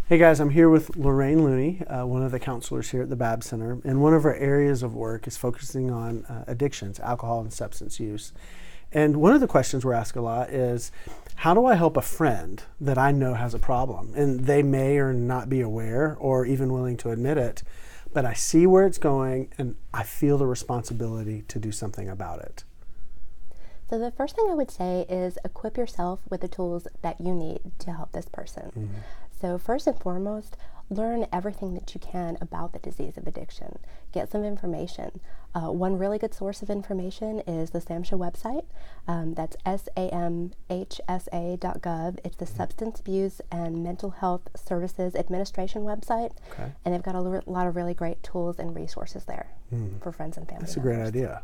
Hey guys, I'm here with Lorraine Looney, one of the counselors here at the Babb Center, and one of our areas of work is focusing on addictions, alcohol and substance use. And one of the questions we're asked a lot is, how do I help a friend that I know has a problem? And they may or not be aware or even willing to admit it, but I see where it's going and I feel the responsibility to do something about it. So the first thing I would say is equip yourself with the tools that you need to help this person. Mm-hmm. So first and foremost, learn everything that you can about the disease of addiction. Get some information. One really good source of information is the SAMHSA website. That's samhsa.gov. It's the Substance Abuse and Mental Health Services Administration website. Okay. And they've got a lot of really great tools and resources there for friends and family That's a members. great idea.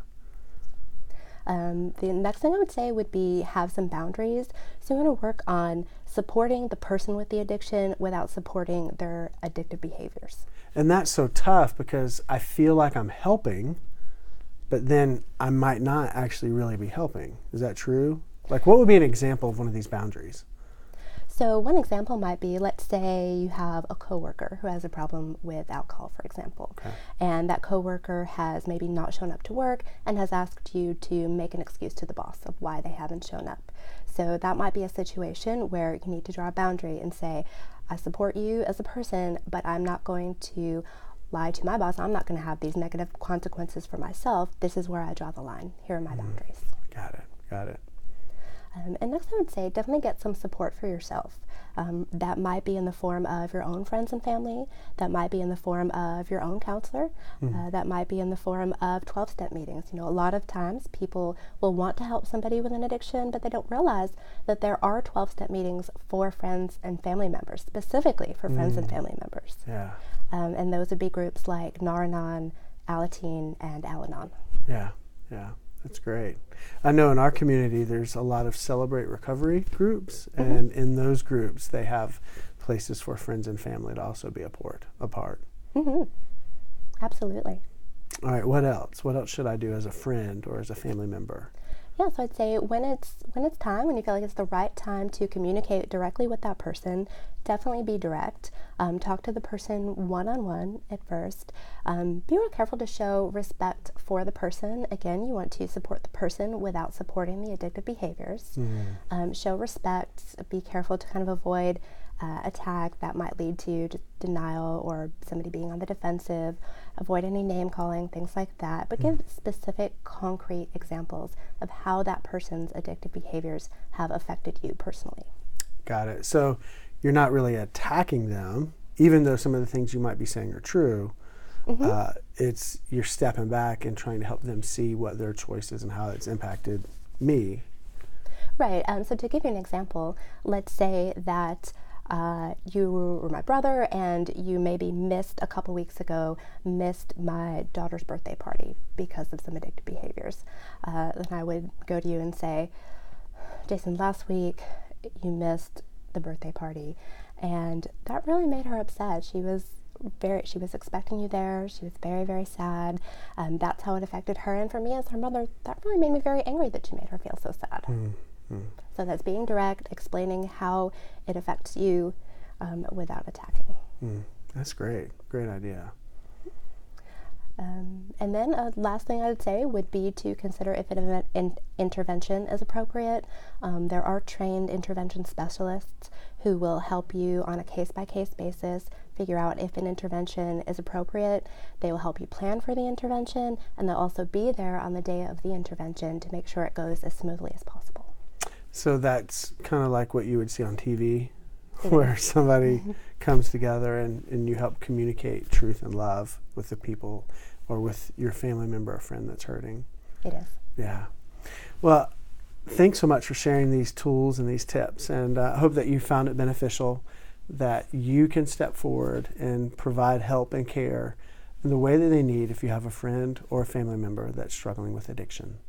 The next thing I would say would be have some boundaries. So you want to work on supporting the person with the addiction without supporting their addictive behaviors. And that's so tough because I feel like I'm helping, but then I might not actually really be helping. Is that true? Like, what would be an example of one of these boundaries? So one example might be, let's say you have a coworker who has a problem with alcohol, for example, Okay. and that coworker has maybe not shown up to work and has asked you to make an excuse to the boss of why they haven't shown up. So that might be a situation where you need to draw a boundary and say, I support you as a person, but I'm not going to lie to my boss. I'm not going to have these negative consequences for myself. This is where I draw the line. Here are my boundaries. Got it. And next I would say definitely get some support for yourself. That might be in the form of your own friends and family. That might be in the form of your own counselor. That might be in the form of 12-step meetings. You know, a lot of times people will want to help somebody with an addiction, but they don't realize that there are 12-step meetings for friends and family members, specifically for friends and family members. Yeah. And those would be groups like Nar-Anon, Alateen, and Al-Anon. Yeah. That's great. I know in our community there's a lot of Celebrate Recovery groups, and in those groups they have places for friends and family to also be a part. Absolutely. All right, what else? What else should I do as a friend or as a family member? Yeah, so I'd say when it's time, when you feel like it's the right time to communicate directly with that person, definitely be direct. Talk to the person one-on-one at first. Be real careful to show respect for the person. Again, you want to support the person without supporting the addictive behaviors. Show respect. Be careful to kind of avoid attack that might lead to just denial or somebody being on the defensive. Avoid any name calling, things like that, but give specific concrete examples of how that person's addictive behaviors have affected you personally. Got it. So you're not really attacking them, even though some of the things you might be saying are true. It's you're stepping back and trying to help them see what their choices and how it's impacted me. Right. So to give you an example, let's say that you were my brother and you maybe missed my daughter's birthday party because of some addictive behaviors. Then I would go to you and say, Jason, last week you missed the birthday party, and that really made her upset. She was expecting you there. She was very, very sad. That's how it affected her. And for me as her mother, that really made me very angry that you made her feel so sad. So that's being direct, explaining how it affects you without attacking. That's great. Great idea. And then last thing I would say would be to consider if an intervention is appropriate. There are trained intervention specialists who will help you on a case-by-case basis figure out if an intervention is appropriate. They will help you plan for the intervention, and they'll also be there on the day of the intervention to make sure it goes as smoothly as possible. So that's kind of like what you would see on TV, where somebody comes together and you help communicate truth and love with the people or with your family member or friend that's hurting. It is. Yeah. Well, thanks so much for sharing these tools and these tips, and I hope that you found it beneficial, that you can step forward and provide help and care in the way that they need if you have a friend or a family member that's struggling with addiction.